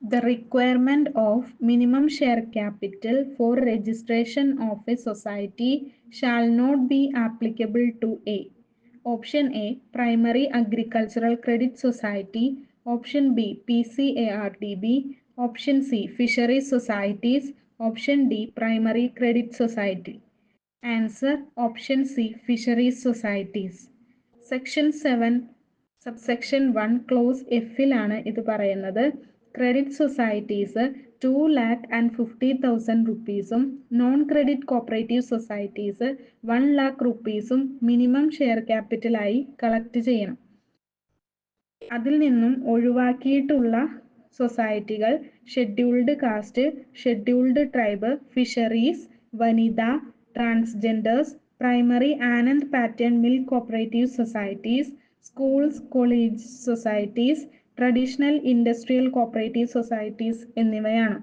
The requirement of minimum share capital for registration of a society shall not be applicable to A. Option A, Primary Agricultural Credit Society. Option B, PCARDB. Option C, Fisheries Societies. Option D, Primary Credit Society. Answer option C, Fisheries Societies. Section 7, subsection 1, clause F'ലാണ് ഇത് പറയുന്നത്. Credit societies 2,50,000 റുപ്പീസും non credit cooperative societies 1,00,000 റുപ്പീസും minimum share ക്യാപിറ്റലായി collect ചെയ്യണം. അതിൽ നിന്നും ഒഴിവാക്കിയിട്ടുള്ള സൊസൈറ്റികൾ scheduled caste, scheduled tribe, fisheries, വനിത, transgenders, primary Anand pattern milk cooperative societies, schools, college societies, traditional industrial cooperative societies എന്നിവയാണ്.